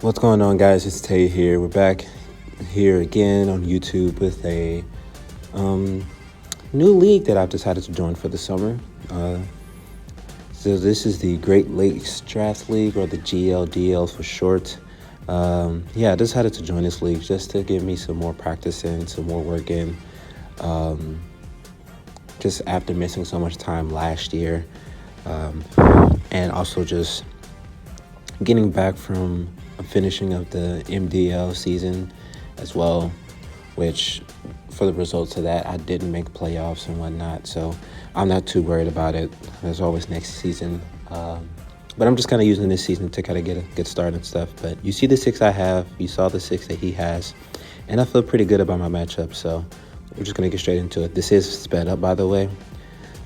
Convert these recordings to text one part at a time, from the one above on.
What's going on, guys? It's Tay here. We're back here again on YouTube with a new league that I've decided to join for the summer. So this is the Great Lakes Draft League, or the GLDL for short. I decided to join this league just to give me some more practice in, some more work in. Just after missing so much time last year, and also just getting back from finishing of the MDL season as well, which for the results of that, I didn't make playoffs and whatnot, so I'm not too worried about it. There's always next season, but I'm just kind of using this season to kind of get started and stuff. But you see the 6 I have, you saw the 6 that he has, and I feel pretty good about my matchup, so we're just going to get straight into it. This is sped up, by the way.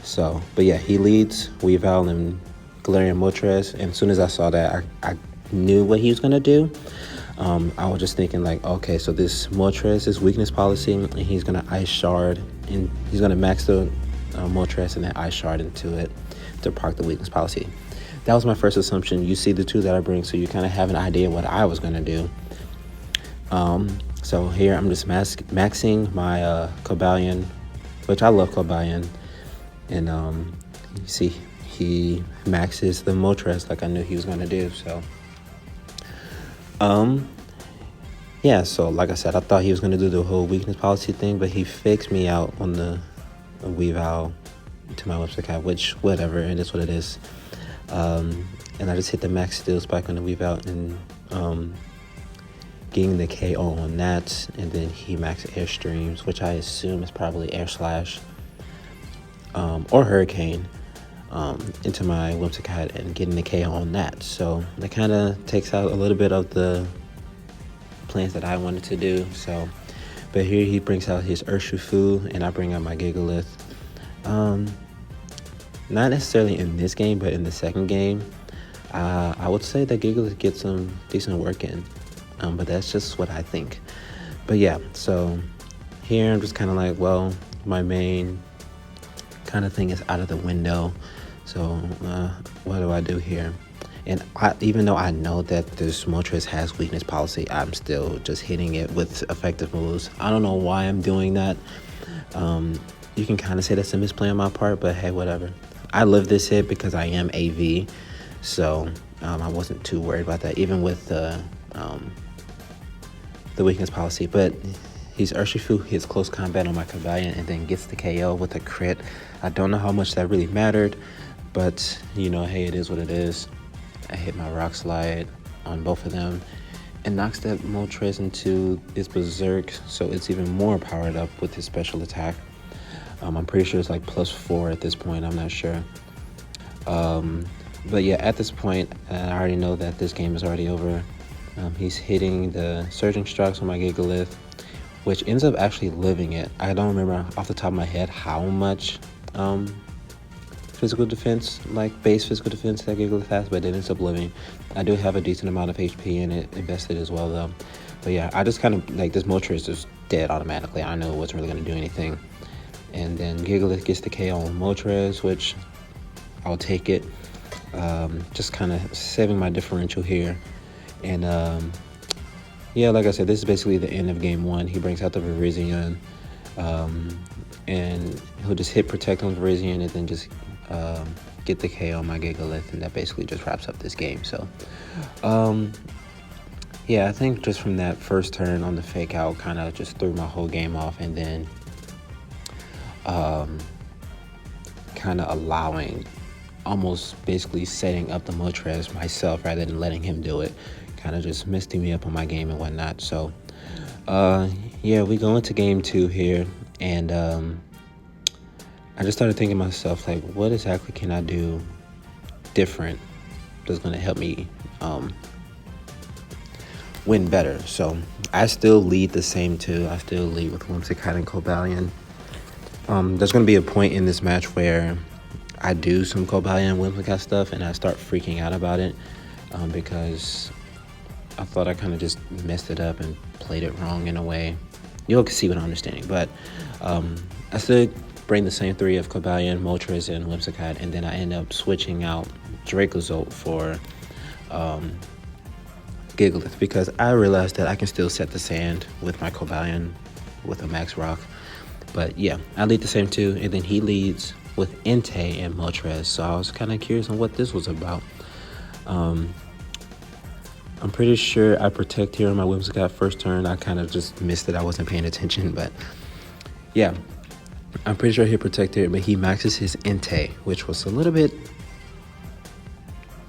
So, but yeah, he leads Weavile and Galarian Moltres, and as soon as I saw that, I knew what he was going to do. I was just thinking like, okay, so this Moltres is weakness policy, and he's going to Ice Shard, and he's going to max the Moltres and then Ice Shard into it to proc the weakness policy. That was my first assumption. You see the 2 that I bring, so you kind of have an idea what I was going to do. So here I'm just maxing my Cobalion, which I love Cobalion, and you see he maxes the Moltres like I knew he was going to do. So so like I said, I thought he was going to do the whole weakness policy thing, but he faked me out on the Weavile to my Whipsicott, which whatever, it is what it is. And I just hit the max steel spike on the Weavile and getting the KO on that, and then he maxed Airstreams, which I assume is probably Air Slash or Hurricane, into my Whimsicott and getting the KO on that. So that kind of takes out a little bit of the plans that I wanted to do. So, but here he brings out his Urshifu, and I bring out my Gigalith. Not necessarily in this game, but in the second game, I would say that Gigalith gets some decent work in. But that's just what I think. But yeah, so here I'm just kind of like, well, my main kind of thing is out of the window. So what do I do here? And even though I know that this Moltres has weakness policy, I'm still just hitting it with effective moves. I don't know why I'm doing that. You can kind of say that's a misplay on my part, but hey, whatever. I live this hit because I am AV, so I wasn't too worried about that, even with the weakness policy. But he's Urshifu, hits close combat on my Cobalion, and then gets the KO with a crit. I don't know how much that really mattered, but you know, hey, it is what it is. I hit my Rock Slide on both of them and knocks that Moltres into its Berserk, so it's even more powered up with his special attack. I'm pretty sure it's like +4 at this point, I'm not sure. But yeah, at this point, I already know that this game is already over. He's hitting the Surging Strikes on my Gigalith, which ends up actually living it. I don't remember off the top of my head how much physical defense, like base physical defense that Gigalith has, but it ends up living. I do have a decent amount of HP in it invested as well, though. But yeah, I just kind of like, this Moltres is just dead automatically. I know it wasn't really going to do anything. And then Gigalith gets the KO on Moltres, which I'll take it. Just kind of saving my differential here. And yeah, like I said, this is basically the end of game 1. He brings out the Virizion, and he'll just hit protect on Virizion and then just get the KO on my Gigalith, and that basically just wraps up this game. So yeah, I think just from that first turn on the fake out kind of just threw my whole game off, and then kind of allowing, almost basically setting up the Moltres myself rather than letting him do it, kind of just messing me up on my game and whatnot. So yeah, we go into game 2 here, and I just started thinking to myself, like, what exactly can I do different that's going to help me win better? So I still lead the same 2. I still lead with Whimsicott and Cobalion. There's going to be a point in this match where I do some Cobalion and Whimsicott stuff, and I start freaking out about it because I thought I kind of just messed it up and played it wrong in a way. You'll see what I'm understanding, but I still bring the same 3 of Cobalion, Moltres, and Whimsicott, and then I end up switching out Dracozolt for Gigalith, because I realized that I can still set the sand with my Cobalion with a Max Rock. But yeah, I lead the same two, and then he leads with Entei and Moltres. So I was kind of curious on what this was about. I'm pretty sure I protect here on my Whimsicott first turn. I kind of just missed it. I wasn't paying attention, but yeah, I'm pretty sure he protected, but he maxes his Entei, which was a little bit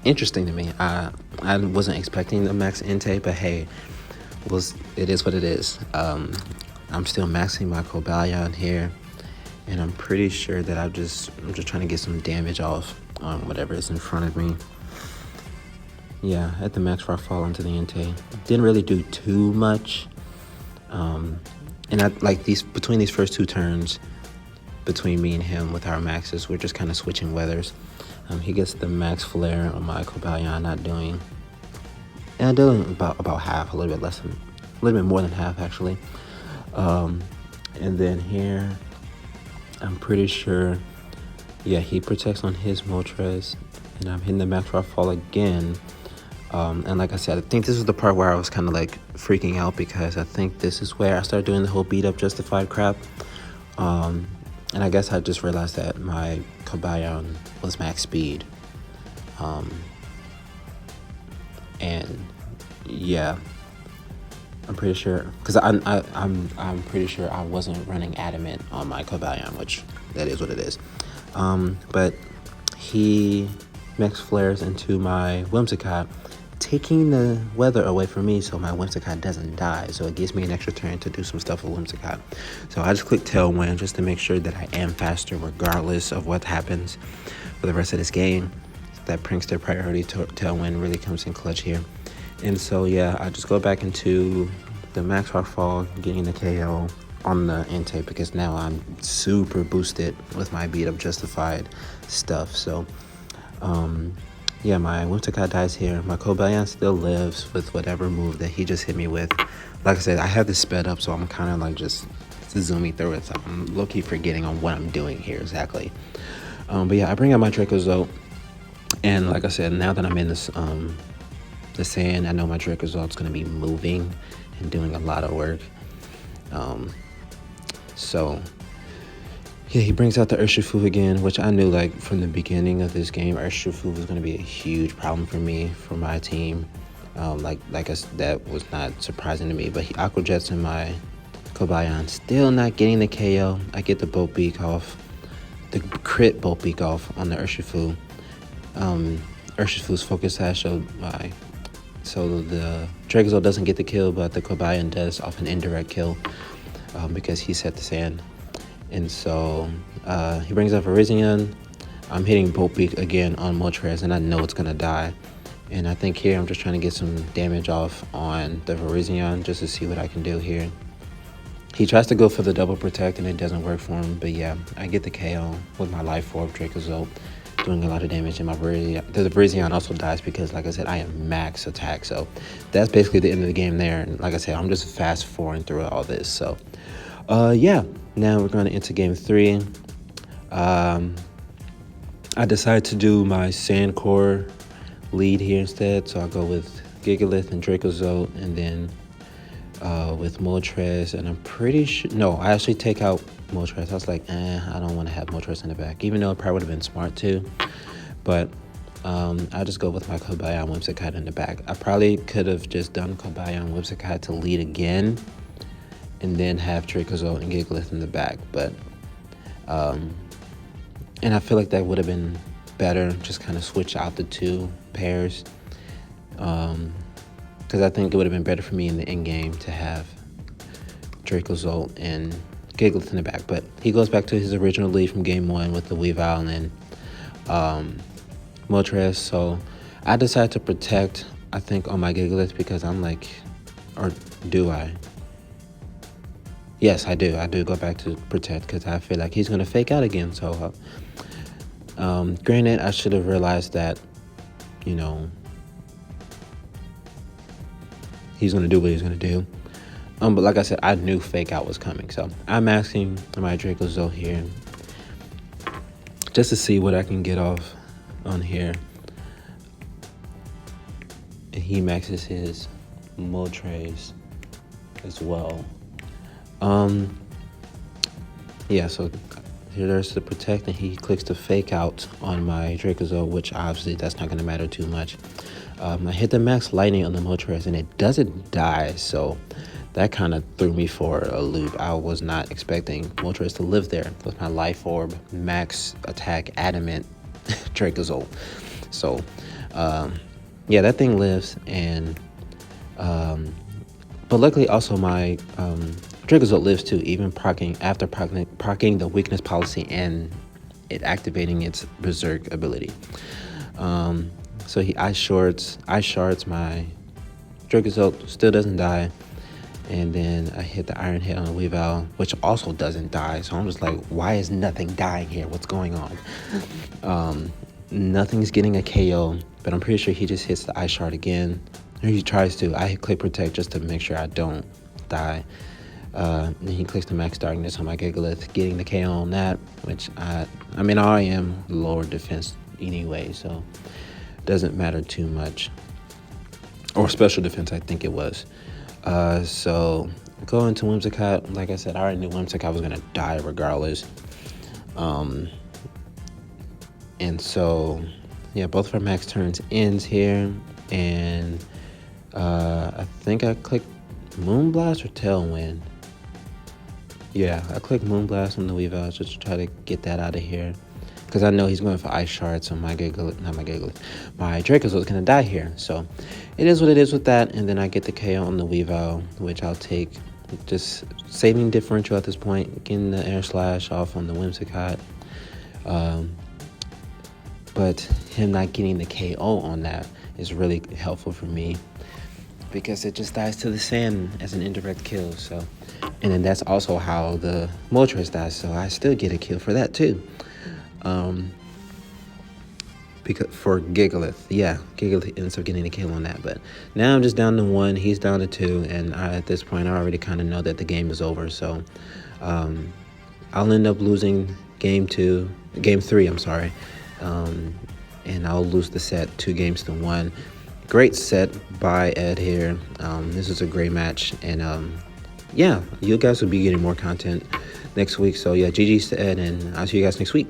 interesting to me. I wasn't expecting the max Entei, but hey, it is what it is. I'm still maxing my Cobalion here, and I'm pretty sure that I'm just trying to get some damage off on whatever is in front of me. Yeah, at the max rock fall into the Entei. Didn't really do too much. And I like between these first two turns, between me and him with our maxes, we're just kind of switching weathers. He gets the max flare on my Cobalion, not doing about half, a little bit more than half actually. And then here, I'm pretty sure, yeah, he protects on his Moltres, and I'm hitting the max rock fall again. And like I said, I think this is the part where I was kind of like freaking out, because I think this is where I started doing the whole beat up justified crap. And I guess I just realized that my Cobalion was max speed. And yeah, I'm pretty sure, because I'm pretty sure I wasn't running Adamant on my Cobalion, which that is what it is. But he max flares into my Whimsicott, taking the weather away from me, so my Whimsicott doesn't die. So it gives me an extra turn to do some stuff with Whimsicott. So I just click Tailwind just to make sure that I am faster regardless of what happens for the rest of this game. That Prankster priority Tailwind really comes in clutch here. And so yeah, I just go back into the max rock fall, getting the KO on the Entei, because now I'm super boosted with my beat up justified stuff. So yeah, my Whimsicott dies here. My Cobalion still lives with whatever move that he just hit me with. Like I said, I have this sped up, so I'm kind of like just zooming through it. So I'm low-key forgetting on what I'm doing here exactly. But yeah, I bring out my Dracozolt, and like I said, now that I'm in this the sand, I know my Dracozolt's going to be moving and doing a lot of work. So yeah, he brings out the Urshifu again, which I knew like from the beginning of this game, Urshifu was going to be a huge problem for me, for my team. That was not surprising to me, but he Aqua Jets in my Cobalion, still not getting the KO. I get the Bolt Beak off, the crit Bolt Beak off on the Urshifu. Urshifu's Focus Sash, so the Dracozolt doesn't get the kill, but the Cobalion does off an indirect kill, because he set the sand. And so he brings up Virizion. I'm hitting Bolt Beak again on Moltres, and I know it's going to die. And I think here I'm just trying to get some damage off on the Virizion just to see what I can do here. He tries to go for the double protect, and it doesn't work for him. But yeah, I get the KO with my Life Orb Dracozolt, doing a lot of damage. And my Virizion, the Virizion also dies because, like I said, I am max attack. So that's basically the end of the game there. And like I said, I'm just fast forwarding through all this. So yeah, now we're going to enter game 3. I decided to do my Sand Core lead here instead, so I'll go with Gigalith and Dracozolt, and then with Moltres, and I'm pretty sure, no, I actually take out Moltres. I was like, I don't want to have Moltres in the back, even though it probably would have been smart too, but I'll just go with my Cobalion Whimsicott in the back. I probably could have just done Cobalion Whimsicott to lead again, and then have Dracozolt and Gigalith in the back, but and I feel like that would have been better, just kind of switch out the two pairs, because I think it would have been better for me in the end game to have Dracozolt and Gigalith in the back. But he goes back to his original lead from game 1 with the Weavile and Moltres. So I decided to protect, I think, on my Gigalith, because I'm like, or do I? Yes, I do. I do go back to protect because I feel like he's going to fake out again. So, granted, I should have realized that, you know, he's going to do what he's going to do. But like I said, I knew fake out was coming. So I'm asking my Dracozolt here just to see what I can get off on here. And he maxes his Moltres as well. Yeah, so here there's the protect, and he clicks the fake out on my Dracozolt, which obviously that's not going to matter too much. I hit the max lightning on the Moltres, and it doesn't die, so that kind of threw me for a loop. I was not expecting Moltres to live there with my Life Orb, max attack, adamant Dracozolt. So, yeah, that thing lives, and but luckily also my Dracozolt lives too, even after proccing the weakness policy and it activating its Berserk ability. So he ice shards my Dracozolt, still doesn't die. And then I hit the Iron Head on the Weavile, which also doesn't die. So I'm just like, why is nothing dying here? What's going on? Nothing's getting a KO, but I'm pretty sure he just hits the Ice Shard again. Or he tries to. I click Protect just to make sure I don't die. And he clicks the Max Darkness on my Gigalith, getting the KO on that, which I am lower defense anyway, so doesn't matter too much. Or special defense, I think it was. So going to Whimsicott, like I said, I already knew Whimsicott was gonna die regardless. And so yeah, both of our max turns ends here, and I think I clicked Moonblast or Tailwind. Yeah, I clicked Moonblast on the Weavile just to try to get that out of here, because I know he's going for Ice Shard, so my Dracozolt is gonna die here. So it is what it is with that, and then I get the KO on the Weavile, which I'll take, just saving differential at this point, getting the Air Slash off on the Whimsicott. But him not getting the KO on that is really helpful for me, because it just dies to the sand as an indirect kill. So, and then that's also how the Moltres dies, so I still get a kill for that too. Because for Gigalith, yeah, Gigalith ends up getting a kill on that. But now I'm just down to 1, he's down to 2, and at this point I already kind of know that the game is over. So I'll end up losing game 3, I'm sorry, and I'll lose the set 2-1. Great set by Ed here. This is a great match, and yeah, you guys will be getting more content next week. So yeah, GG's to Ed, and I'll see you guys next week.